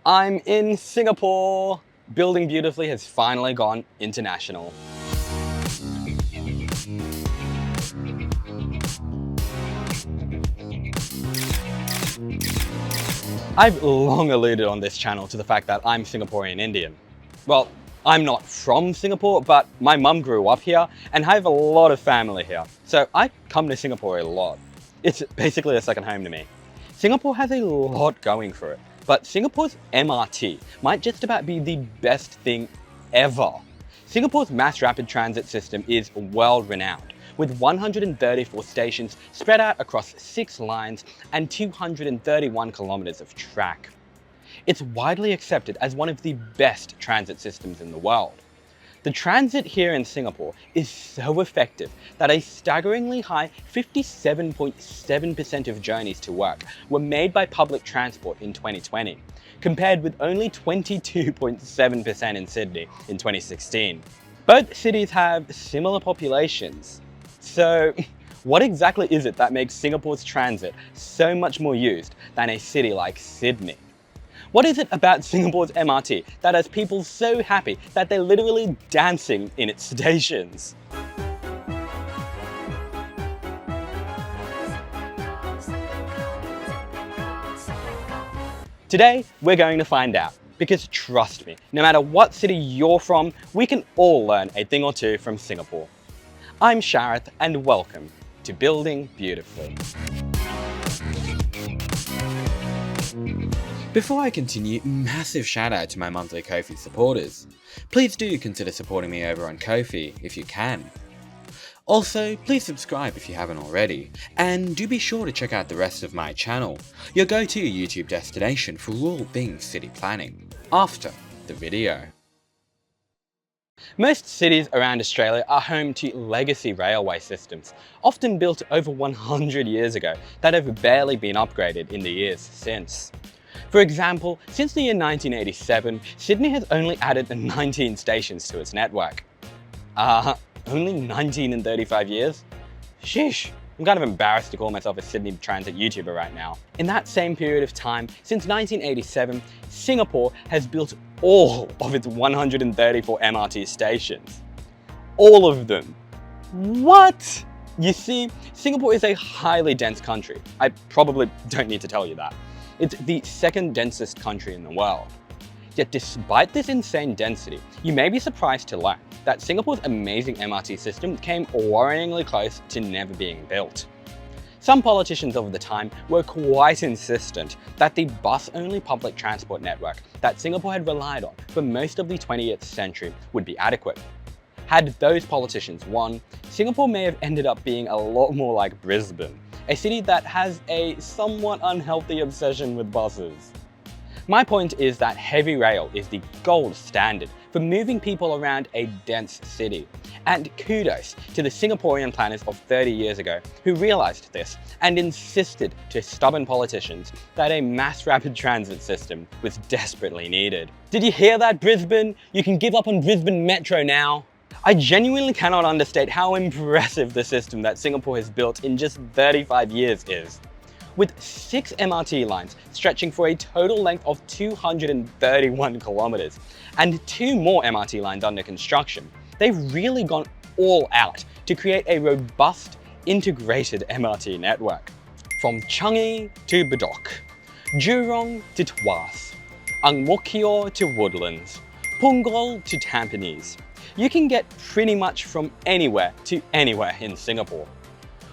I'm in Singapore! Building Beautifully has finally gone international. I've long alluded on this channel to the fact that I'm Singaporean Indian. Well, I'm not from Singapore, but my mum grew up here and I have a lot of family here. So I come to Singapore a lot. It's basically a second home to me. Singapore has a lot going for it, but Singapore's MRT might just about be the best thing ever. Singapore's mass rapid transit system is world renowned, with 134 stations spread out across 6 lines and 231 kilometers of track. It's widely accepted as one of the best transit systems in the world. The transit here in Singapore is so effective that a staggeringly high 57.7% of journeys to work were made by public transport in 2020, compared with only 22.7% in Sydney in 2016. Both cities have similar populations. So what exactly is it that makes Singapore's transit so much more used than a city like Sydney? What is it about Singapore's MRT that has people so happy that they're literally dancing in its stations? Today, we're going to find out, because trust me, no matter what city you're from, we can all learn a thing or two from Singapore. I'm Shareth and welcome to Building Beautifully. Before I continue, massive shout out to my monthly Ko-fi supporters. Please do consider supporting me over on Ko-fi if you can. Also, please subscribe if you haven't already, and do be sure to check out the rest of my channel, your go-to YouTube destination for all things city planning, after the video. Most cities around Australia are home to legacy railway systems, often built over 100 years ago, that have barely been upgraded in the years since. For example, since the year 1987, Sydney has only added 19 stations to its network. Only 19 in 35 years? Sheesh, I'm kind of embarrassed to call myself a Sydney Transit YouTuber right now. In that same period of time, since 1987, Singapore has built all of its 134 MRT stations. All of them. What? You see, Singapore is a highly dense country. I probably don't need to tell you that. It's the second densest country in the world. Yet despite this insane density, you may be surprised to learn that Singapore's amazing MRT system came worryingly close to never being built. Some politicians of the time were quite insistent that the bus-only public transport network that Singapore had relied on for most of the 20th century would be adequate. Had those politicians won, Singapore may have ended up being a lot more like Brisbane, a city that has a somewhat unhealthy obsession with buses. My point is that heavy rail is the gold standard for moving people around a dense city. And kudos to the Singaporean planners of 30 years ago who realized this and insisted to stubborn politicians that a mass rapid transit system was desperately needed. Did you hear that, Brisbane? You can give up on Brisbane Metro now. I genuinely cannot understate how impressive the system that Singapore has built in just 35 years is. With 6 MRT lines stretching for a total length of 231 kilometers and 2 more MRT lines under construction, they've really gone all out to create a robust, integrated MRT network. From Changi to Bedok, Jurong to Tuas, Ang Mo Kio to Woodlands, Punggol to Tampines, you can get pretty much from anywhere to anywhere in Singapore.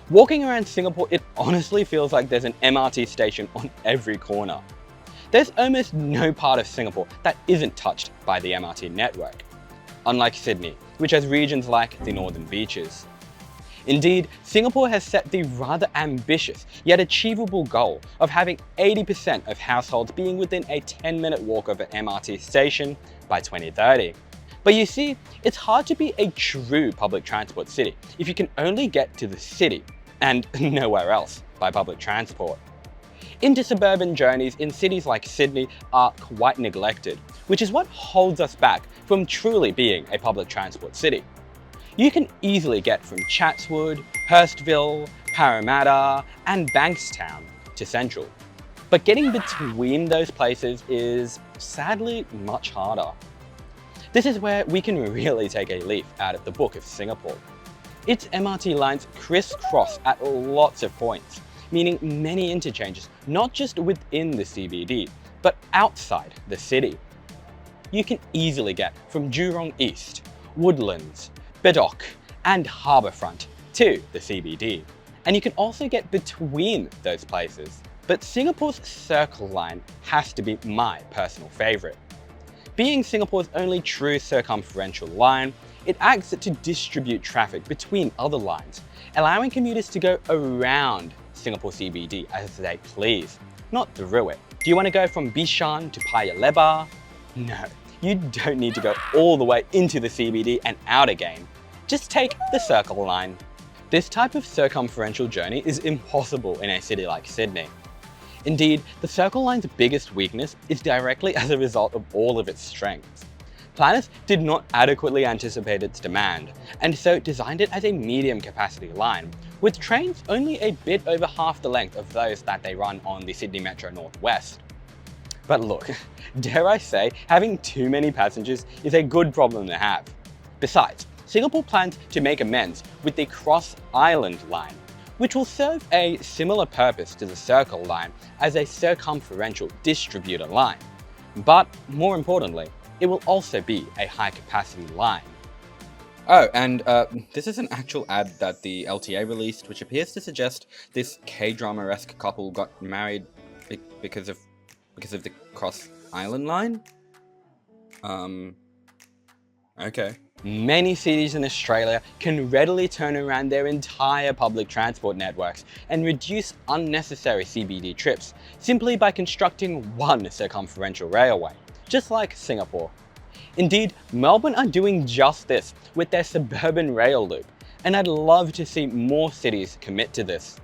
Walking around Singapore, it honestly feels like there's an MRT station on every corner. There's almost no part of Singapore that isn't touched by the MRT network, unlike Sydney, which has regions like the Northern Beaches. Indeed, Singapore has set the rather ambitious yet achievable goal of having 80% of households being within a 10-minute walk of an MRT station by 2030. But you see, it's hard to be a true public transport city if you can only get to the city and nowhere else by public transport. Intersuburban journeys in cities like Sydney are quite neglected, which is what holds us back from truly being a public transport city. You can easily get from Chatswood, Hurstville, Parramatta, and Bankstown to Central. But getting between those places is sadly much harder. This is where we can really take a leaf out of the Book of Singapore. Its MRT lines crisscross at lots of points, meaning many interchanges not just within the CBD, but outside the city. You can easily get from Jurong East, Woodlands, Bedok, and Harbourfront to the CBD. And you can also get between those places. But Singapore's Circle Line has to be my personal favourite. Being Singapore's only true circumferential line, it acts to distribute traffic between other lines, allowing commuters to go around Singapore CBD as they please, not through it. Do you want to go from Bishan to Paya Lebar? No, you don't need to go all the way into the CBD and out again. Just take the Circle Line. This type of circumferential journey is impossible in a city like Sydney. Indeed, the Circle Line's biggest weakness is directly as a result of all of its strengths. Planners did not adequately anticipate its demand, and so designed it as a medium capacity line, with trains only a bit over half the length of those that they run on the Sydney Metro Northwest. But look, dare I say, having too many passengers is a good problem to have. Besides, Singapore plans to make amends with the Cross Island Line, which will serve a similar purpose to the Circle Line as a circumferential distributor line. But more importantly, it will also be a high-capacity line. Oh, and this is an actual ad that the LTA released, which appears to suggest this K-drama-esque couple got married because of the Cross Island Line? Okay. Many cities in Australia can readily turn around their entire public transport networks and reduce unnecessary CBD trips simply by constructing one circumferential railway, just like Singapore. Indeed, Melbourne are doing just this with their suburban rail loop, and I'd love to see more cities commit to this.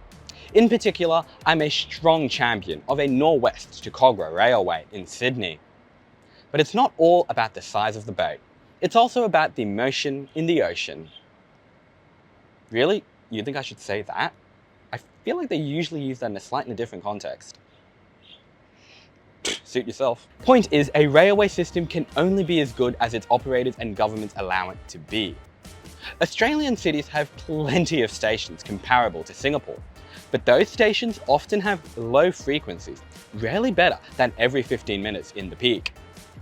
In particular, I'm a strong champion of a Norwest to Kogarah railway in Sydney. But it's not all about the size of the boat. It's also about the motion in the ocean. Really? You think I should say that? I feel like they usually use that in a slightly different context. Suit yourself. Point is, a railway system can only be as good as its operators and governments allow it to be. Australian cities have plenty of stations comparable to Singapore, but those stations often have low frequencies, rarely better than every 15 minutes in the peak.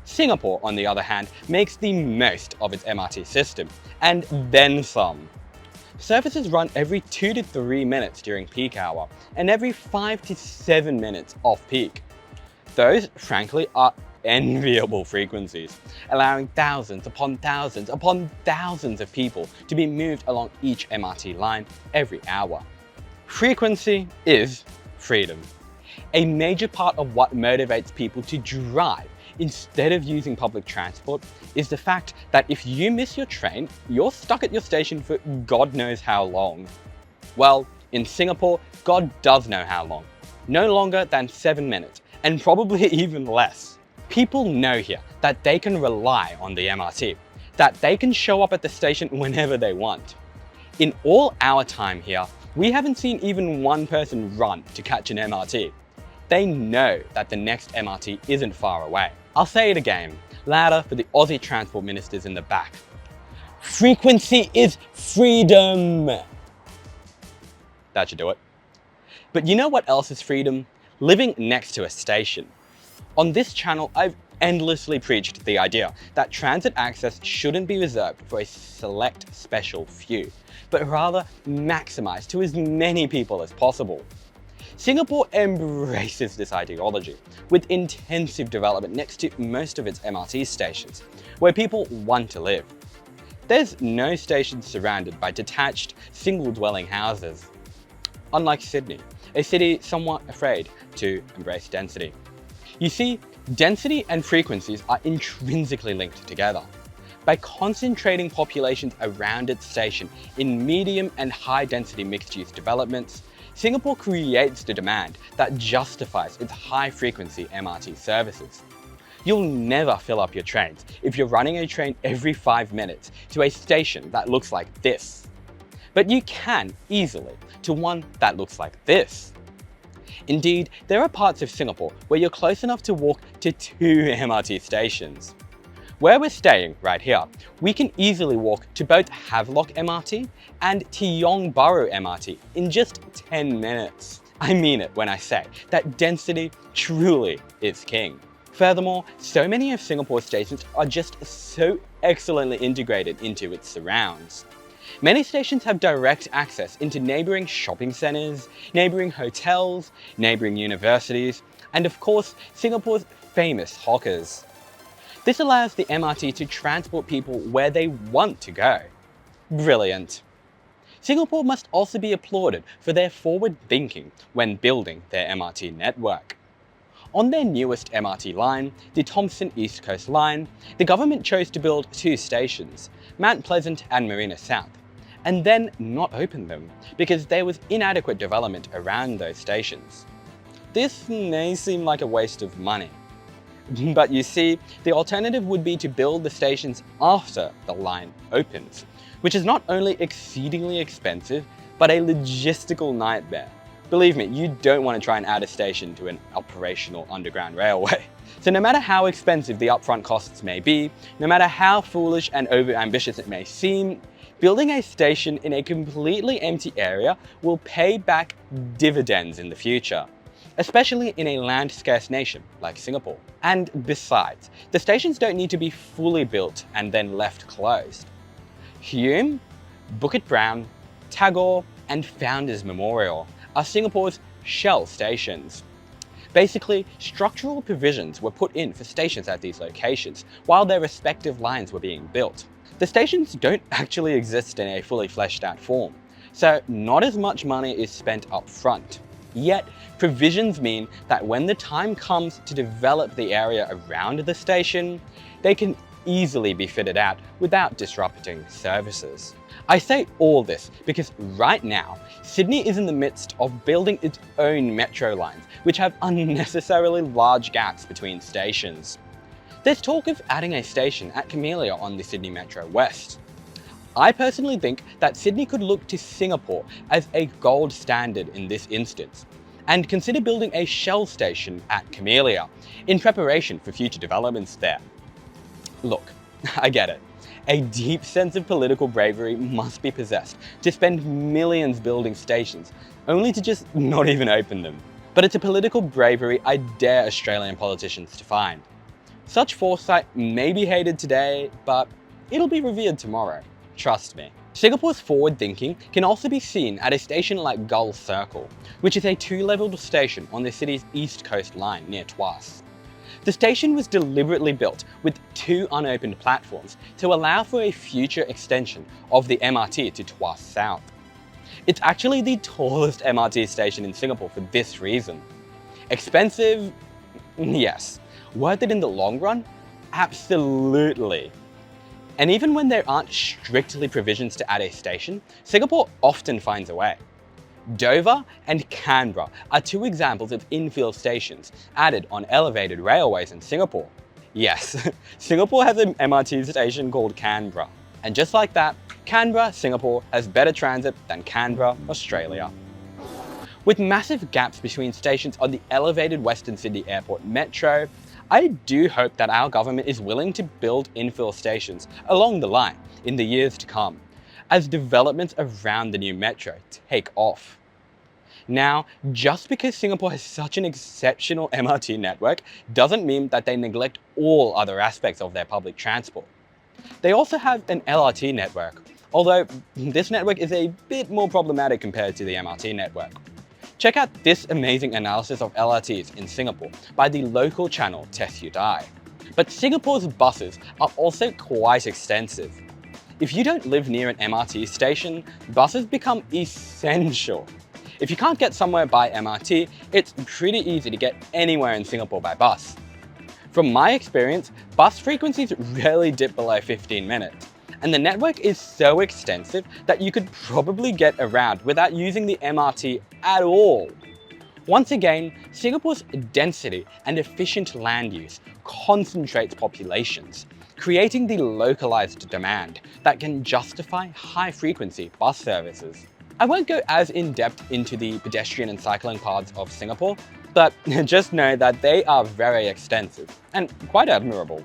Singapore, on the other hand, makes the most of its MRT system, and then some. Services run every 2 to 3 minutes during peak hour, and every 5 to 7 minutes off-peak. Those, frankly, are enviable frequencies, allowing thousands upon thousands upon thousands of people to be moved along each MRT line every hour. Frequency is freedom. A major part of what motivates people to drive instead of using public transport is the fact that if you miss your train, you're stuck at your station for God knows how long. Well, in Singapore, God does know how long. No longer than 7 minutes, and probably even less. People know here that they can rely on the MRT, that they can show up at the station whenever they want. In all our time here, we haven't seen even one person run to catch an MRT. They know that the next MRT isn't far away. I'll say it again, louder for the Aussie transport ministers in the back. Frequency is freedom! That should do it. But you know what else is freedom? Living next to a station. On this channel, I've endlessly preached the idea that transit access shouldn't be reserved for a select special few, but rather maximized to as many people as possible. Singapore embraces this ideology, with intensive development next to most of its MRT stations, where people want to live. There's no station surrounded by detached, single-dwelling houses. Unlike Sydney, a city somewhat afraid to embrace density. You see, density and frequencies are intrinsically linked together. By concentrating populations around its station in medium and high-density mixed-use developments, Singapore creates the demand that justifies its high-frequency MRT services. You'll never fill up your trains if you're running a train every 5 minutes to a station that looks like this. But you can easily to one that looks like this. Indeed, there are parts of Singapore where you're close enough to walk to 2 MRT stations. Where we're staying, right here, we can easily walk to both Havelock MRT and Tiong Bahru MRT in just 10 minutes. I mean it when I say that density truly is king. Furthermore, so many of Singapore's stations are just so excellently integrated into its surrounds. Many stations have direct access into neighbouring shopping centres, neighbouring hotels, neighbouring universities, and of course, Singapore's famous hawkers. This allows the MRT to transport people where they want to go. Brilliant. Singapore must also be applauded for their forward thinking when building their MRT network. On their newest MRT line, the Thomson East Coast Line, the government chose to build 2 stations, Mount Pleasant and Marina South, and then not open them because there was inadequate development around those stations. This may seem like a waste of money. But you see, the alternative would be to build the stations after the line opens, which is not only exceedingly expensive, but a logistical nightmare. Believe me, you don't want to try and add a station to an operational underground railway. So no matter how expensive the upfront costs may be, no matter how foolish and overambitious it may seem, building a station in a completely empty area will pay back dividends in the future, especially in a land-scarce nation like Singapore. And besides, the stations don't need to be fully built and then left closed. Hume, Bukit Brown, Tagore, and Founders Memorial are Singapore's shell stations. Basically, structural provisions were put in for stations at these locations while their respective lines were being built. The stations don't actually exist in a fully fleshed out form, so not as much money is spent up front. Yet, provisions mean that when the time comes to develop the area around the station, they can easily be fitted out without disrupting services. I say all this because right now, Sydney is in the midst of building its own metro lines, which have unnecessarily large gaps between stations. There's talk of adding a station at Camellia on the Sydney Metro West. I personally think that Sydney could look to Singapore as a gold standard in this instance, and consider building a shell station at Camellia in preparation for future developments there. Look, I get it. A deep sense of political bravery must be possessed to spend millions building stations, only to just not even open them. But it's a political bravery I dare Australian politicians to find. Such foresight may be hated today, but it'll be revered tomorrow. Trust me. Singapore's forward thinking can also be seen at a station like Gull Circle, which is a 2-leveled station on the city's East Coast Line near Tuas. The station was deliberately built with 2 unopened platforms to allow for a future extension of the MRT to Tuas South. It's actually the tallest MRT station in Singapore for this reason. Expensive? Yes. Worth it in the long run? Absolutely. And even when there aren't strictly provisions to add a station, Singapore often finds a way. Dover and Canberra are 2 examples of infill stations added on elevated railways in Singapore. Yes, Singapore has an MRT station called Canberra. And just like that, Canberra, Singapore has better transit than Canberra, Australia. With massive gaps between stations on the elevated Western Sydney Airport Metro, I do hope that our government is willing to build infill stations along the line in the years to come, as developments around the new metro take off. Now, just because Singapore has such an exceptional MRT network doesn't mean that they neglect all other aspects of their public transport. They also have an LRT network, although this network is a bit more problematic compared to the MRT network. Check out this amazing analysis of LRTs in Singapore by the local channel Tess You Die. But Singapore's buses are also quite extensive. If you don't live near an MRT station, buses become essential. If you can't get somewhere by MRT, it's pretty easy to get anywhere in Singapore by bus. From my experience, bus frequencies rarely dip below 15 minutes, and the network is so extensive that you could probably get around without using the MRT at all. Once again, Singapore's density and efficient land use concentrates populations, creating the localized demand that can justify high-frequency bus services. I won't go as in-depth into the pedestrian and cycling paths of Singapore, but just know that they are very extensive and quite admirable.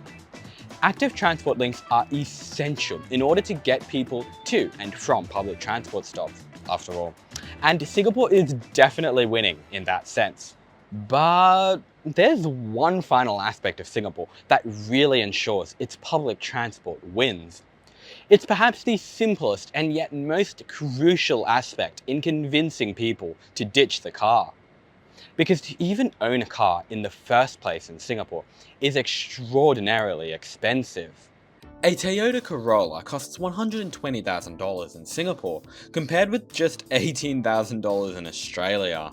Active transport links are essential in order to get people to and from public transport stops, after all. And Singapore is definitely winning in that sense. But there's one final aspect of Singapore that really ensures its public transport wins. It's perhaps the simplest and yet most crucial aspect in convincing people to ditch the car. Because to even own a car in the first place in Singapore is extraordinarily expensive. A Toyota Corolla costs $120,000 in Singapore, compared with just $18,000 in Australia.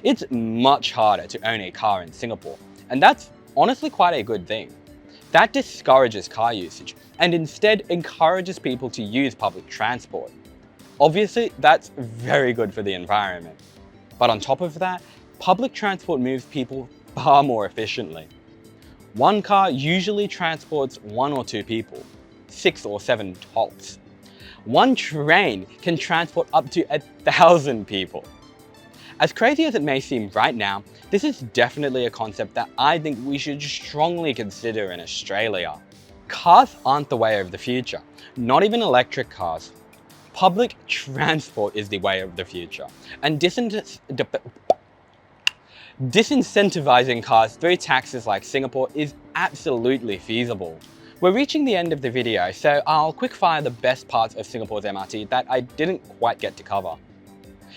It's much harder to own a car in Singapore, and that's honestly quite a good thing. That discourages car usage and instead encourages people to use public transport. Obviously, that's very good for the environment. But on top of that, public transport moves people far more efficiently. One car usually transports 1 or 2 people, 6 or 7 tops. One train can transport up to 1,000 people. As crazy as it may seem right now, this is definitely a concept that I think we should strongly consider in Australia. Cars aren't the way of the future, not even electric cars. Public transport is the way of the future, and disincentivizing cars through taxes like Singapore is absolutely feasible. We're reaching the end of the video, so I'll quickfire the best parts of Singapore's MRT that I didn't quite get to cover.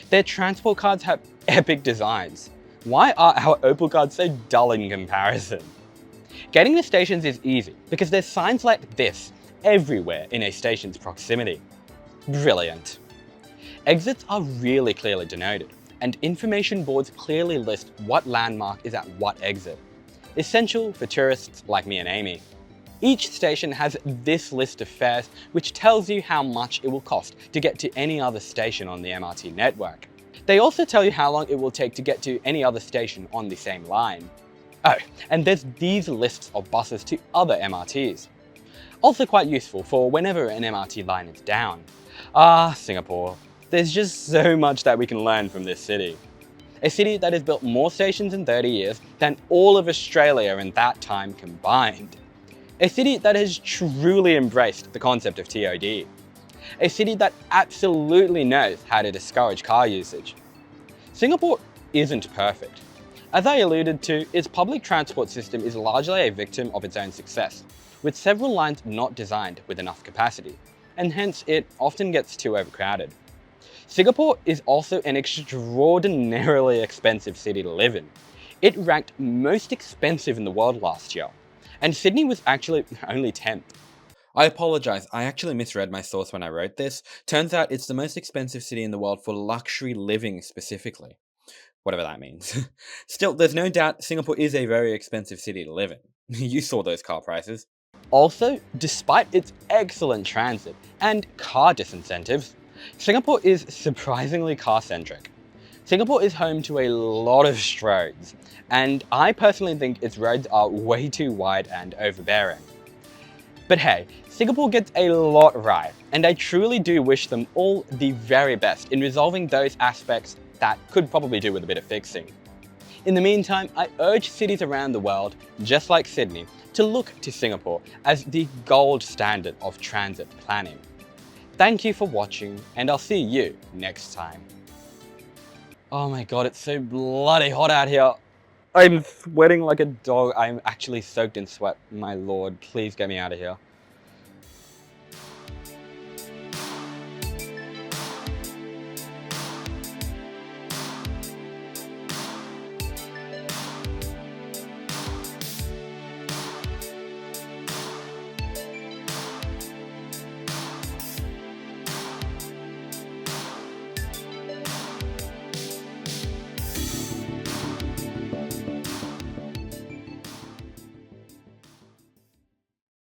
Their transport cards have epic designs. Why are our Opal cards so dull in comparison? Getting to stations is easy because there's signs like this everywhere in a station's proximity. Brilliant. Exits are really clearly denoted, and information boards clearly list what landmark is at what exit. Essential for tourists like me and Amy. Each station has this list of fares which tells you how much it will cost to get to any other station on the MRT network. They also tell you how long it will take to get to any other station on the same line. Oh, and there's these lists of buses to other MRTs. Also quite useful for whenever an MRT line is down. Ah, Singapore. There's just so much that we can learn from this city. A city that has built more stations in 30 years than all of Australia in that time combined. A city that has truly embraced the concept of TOD. A city that absolutely knows how to discourage car usage. Singapore isn't perfect. As I alluded to, its public transport system is largely a victim of its own success, with several lines not designed with enough capacity, and hence it often gets too overcrowded. Singapore is also an extraordinarily expensive city to live in. It ranked most expensive in the world last year, and Sydney was actually only 10th. I apologize, I actually misread my source when I wrote this. Turns out it's the most expensive city in the world for luxury living specifically. Whatever that means. Still, there's no doubt Singapore is a very expensive city to live in. You saw those car prices. Also, despite its excellent transit and car disincentives, Singapore is surprisingly car-centric. Singapore is home to a lot of roads, and I personally think its roads are way too wide and overbearing. But hey, Singapore gets a lot right, and I truly do wish them all the very best in resolving those aspects that could probably do with a bit of fixing. In the meantime, I urge cities around the world, just like Sydney, to look to Singapore as the gold standard of transit planning. Thank you for watching, and I'll see you next time. Oh my god, it's so bloody hot out here. I'm sweating like a dog. I'm actually soaked in sweat. My lord, please get me out of here.